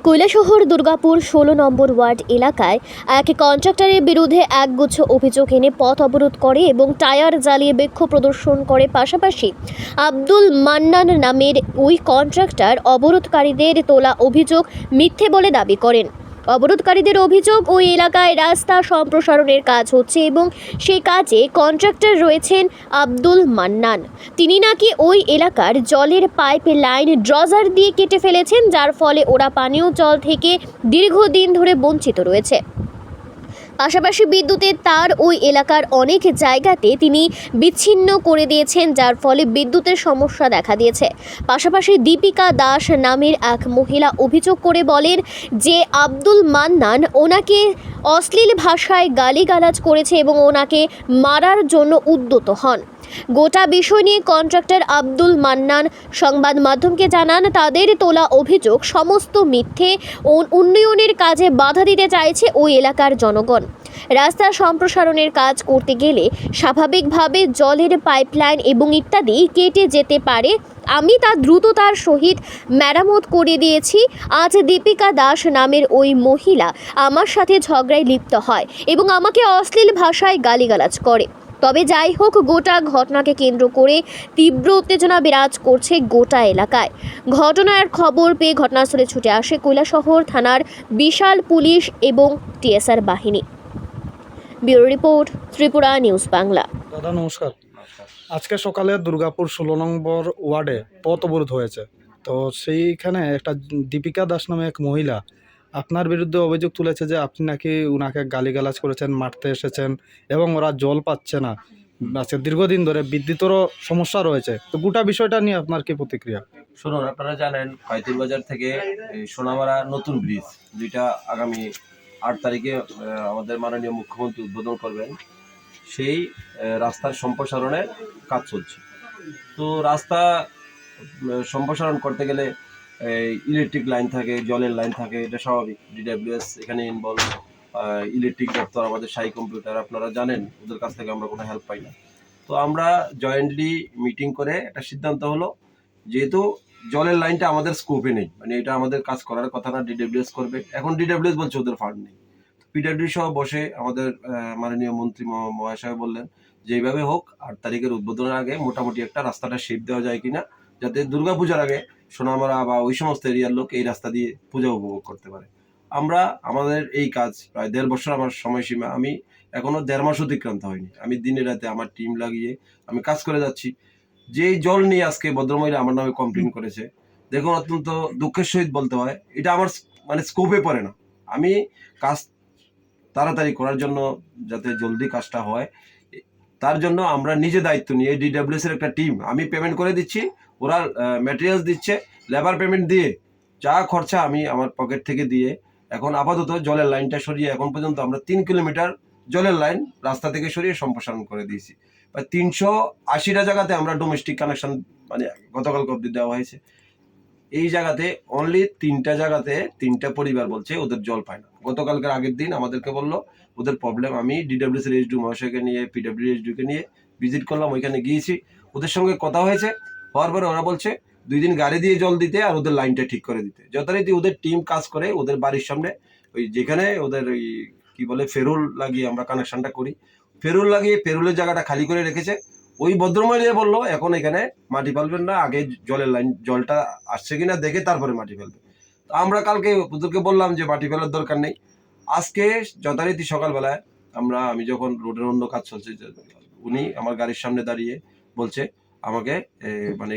কৈলাসহর দুর্গাপুর ১৬ নম্বর word এলাকায় এক কন্ট্রাক্টরের বিরুদ্ধে একগুচ্ছ অভিযোগ এনে পথ অবরোধ করে এবং টায়ার জ্বালিয়ে বিক্ষোভ প্রদর্শন করে। পাশাপাশি আব্দুল মান্নান নামের ওই কন্ট্রাক্টর অবরোধকারীদের তোলা অভিযোগ মিথ্যে বলে দাবি করেন। অবরোধকারীদের অভিযোগ, ওই এলাকায় রাস্তা সম্প্রসারণের কাজ হচ্ছে এবং সেই কাজে কন্ট্রাক্টর রয়েছেন আব্দুল মান্নান। তিনি নাকি ওই এলাকার জলের পাইপ লাইন ড্রজার দিয়ে কেটে ফেলেছেন, যার ফলে ওরা পানীয় জল থেকে দীর্ঘদিন ধরে বঞ্চিত রয়েছে। পাশাপাশি বিদ্যুতের তার ওই এলাকার অনেক জায়গাতে তিনি বিচ্ছিন্ন করে দিয়েছেন, যার ফলে বিদ্যুতের সমস্যা দেখা দিয়েছে। পাশাপাশি দীপিকা দাস নামের এক মহিলা অভিযোগ করে বলেন যে আব্দুল মান্নান ওনাকে অশ্লীল ভাষায় গালিগালাজ করেছে এবং ওনাকে মারার জন্য উদ্যত হন। গোটা বিষয় নিয়ে কন্ট্রাক্টর আব্দুল মান্নান সংবাদ মাধ্যমকে জানান, তাদের তোলা অভিযোগ সমস্ত মিথ্যে ও উন্নয়নের কাজে বাধা দিতে চাইছে ওই এলাকার জনগণ। রাস্তা সম্প্রসারণের কাজ করতে গেলে স্বাভাবিকভাবে জলের পাইপলাইন এবং ইত্যাদি কেটে যেতে পারে। আমি তা দ্রুততার সহিত মেরামত করে দিয়েছি। আজ দীপিকা দাস নামের ওই মহিলা আমার সাথে ঝগড়ায় লিপ্ত হয় এবং আমাকে অশ্লীল ভাষায় গালিগালাজ করে। তবে যাই হোক, গোটা ঘটনাকে কেন্দ্র করে তীব্র উত্তেজনা বিরাজ করছে গোটা এলাকায়। ঘটনার খবর পেয়ে ঘটনাস্থলে ছুটে আসে কৈলাসহর থানার বিশাল পুলিশ এবং টিএসআর বাহিনী। Bureau report, Tripura news Bangla. দাদা নমস্কার। আজকে সকালে দুর্গাপুর ১৬ নম্বর ওয়ার্ডে পথ অবরোধ হয়েছে। তো সেইখানে একটা দীপিকা দাস নামে এক মহিলা আপনার বিরুদ্ধে অভিযোগ তুলেছে যে আপনি নাকি উনাকে গালিগালাজ করেছেন, মারতে এসেছেন এবং ওরা জল পাচ্ছে না। আজকে দীর্ঘদিন ধরে বিদ্যুতেরও সমস্যা রয়েছে। তো গোটা বিষয়টা নিয়ে আপনার কি প্রতিক্রিয়া? শুনুন, আপনারা জানেন পাইতির বাজার থেকে সোনামারা নতুন ব্রিজ, যেটা আগামী ৮ তারিখে আমাদের মাননীয় মুখ্যমন্ত্রী উদ্বোধন করবেন, সেই রাস্তার সম্প্রসারণের কাজ চলছে। তো রাস্তা সম্প্রসারণ করতে গেলে ইলেকট্রিক লাইন থাকে, জলের লাইন থাকে, এটা স্বাভাবিক। ডিডব্লিউএস এখানে ইনভলভ, ইলেকট্রিক দপ্তর, আমাদের সাই কম্পিউটার, আপনারা জানেন ওদের কাছ থেকে আমরা কোনো হেল্প পাই না। তো আমরা জয়েন্টলি মিটিং করে একটা সিদ্ধান্ত হলো, যেহেতু জলের লাইনটা আমাদের স্কোপে নেই, মানে এটা আমাদের কাজ করার কথা না, ডিডব্লিউএস করবে। এখন ডিডব্লিউএস বলছে ওদের ফান্ড নেই। পিডব্লিউ সহ বসে আমাদের মাননীয় মন্ত্রী মহাশয় বললেন যে এইভাবে হোক, ৮ তারিখের উদ্বোধনের আগে মোটামুটি একটা রাস্তাটা শেপ দেওয়া যায় কিনা, যাতে দুর্গাপূজার আগে সোনামারা বা ওই সমস্ত এরিয়ার লোক এই রাস্তা দিয়ে পূজা উপভোগ করতে পারে। আমরা আমাদের এই কাজ প্রায় ১.৫ বছর আমার সময়সীমা, আমি এখনো ১.৫ মাস অতিক্রান্ত হয়নি। আমি দিনে রাতে আমার টিম লাগিয়ে আমি কাজ করে যাচ্ছি। যে জল নিয়ে আজকে ভদ্রমহিলা আমার নামে কমপ্লেন করেছে, দেখুন অত্যন্ত দুঃখের সহিত বলতে হয়, এটা আমার মানে স্কোপে পড়ে না। আমি কাজ তাড়াতাড়ি করার জন্য, যাতে জলদি কাজটা হয়, তার জন্য আমরা নিজে দায়িত্ব নিয়ে ডিডব্লিউএস এর একটা টিম, আমি পেমেন্ট করে দিচ্ছি, ওরা ম্যাটেরিয়ালস দিচ্ছে, লেবার পেমেন্ট দিয়ে যা খরচা আমি আমার পকেট থেকে দিয়ে এখন আপাতত জলের লাইনটা সরিয়ে এখন পর্যন্ত আমরা ৩ কিলোমিটার জলের লাইন রাস্তা থেকে সরিয়ে সম্প্রসারণ করে দিয়েছি। প্রায় ৩৮০টা জায়গাতে আমরা ডোমেস্টিক কানেকশন, মানে গতকালকে অবধি দেওয়া হয়েছে। এই জায়গাতে অনলি ৩টা জায়গাতে ৩টা পরিবার বলছে ওদের জল পায় না। গতকালকের আগের দিন আমাদেরকে বললো ওদের প্রবলেম। আমি ডিডব্লিউএস এর এইচডিও মহাশয়কে নিয়ে, পিডব্লিউ এইচডিওকে নিয়ে ভিজিট করলাম, ওইখানে গিয়েছি, ওদের সঙ্গে কথা হয়েছে। হওয়ার পরে ওরা বলছে 2 দিন গাড়ি দিয়ে জল দিতে আর ওদের লাইনটা ঠিক করে দিতে। যথারীতি ওদের টিম কাজ করে ওদের বাড়ির সামনে, ওই যেখানে ওদের ওই কি বলে ফেরুল লাগিয়ে আমরা কানেকশনটা করি, ফেরুল লাগিয়ে ফেরুলের জায়গাটা খালি করে রেখেছে। ওই ভদ্রমহিলা বললো এখন এখানে মাটি ফেলবেন না, আগে জলের লাইন জলটা আসছে কিনা দেখে তারপরে মাটি ফেলবে। তো আমরা কালকে ওদেরকে বললাম যে মাটি ফেলার দরকার নেই। আজকে যথারীতি সকালবেলায় আমি যখন রোডের অন্য কাজ চলছে, উনি আমার গাড়ির সামনে দাঁড়িয়ে বলছে আমাকে মানে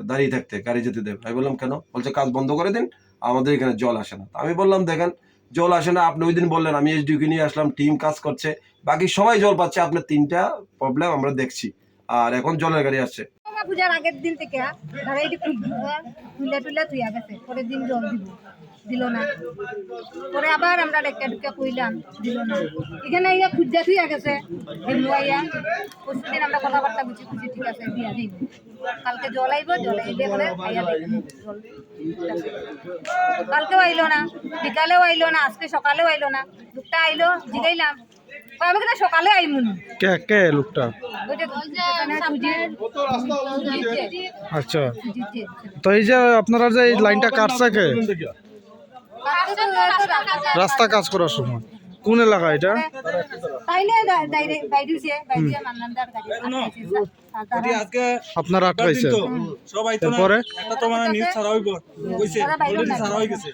দাঁড়িয়ে থাকতে, গাড়ি যেতে দেবে। আমি বললাম কেন? বলছে কাজ বন্ধ করে দিন, আমাদের এখানে জল আসে না। আমি বললাম দেখেন, জল আসে না, আপনি ওই দিন বললেন, আমি এইচডিওকে নিয়ে আসলাম, টিম কাজ করছে, বাকি সবাই জল পাচ্ছে, আপনার 3টা প্রবলেম আমরা দেখছি, আর এখন জলের গাড়ি আসছে। পূজার আগের দিন থেকে ধরো এটি তুলে তুই গেছে, পরের দিন জল দিল না, পরে আবার আমরা ডেকে ডুকে কইলাম, দিল না। এখানে ইয়া খুঁজা থুইয়া গেছে, পরশুদিন আমরা কথাবার্তা বুঝি খুঁজি, ঠিক আছে দিয়া দিই, কালকে জল আইব, জল আইলে বলে আইয়া জল, কালকেও আইলো না, বিকালেও আইলো না, আজকে সকালেও আইলো না। লোকটা আইলো, জিগাইলাম, আমি কিন্তু সকালে আইমুন। কে লোকটা? আচ্ছা, তো এই যে আপনারা যে এই লাইনটা কাটছে কে? রাস্তা কাজ করার সময়? কোন এলাকা এটা? তাইলে বাইরেছে বাইরে মান্নানদার গাড়ি আজকে আপনারা আটকাইছেন? সবাই তো এরপরে একটা তো মানে নিউজ ছাড়া হইব কইছে ওরা বাইরে অলরেডি ছাড়া হয়ে গেছে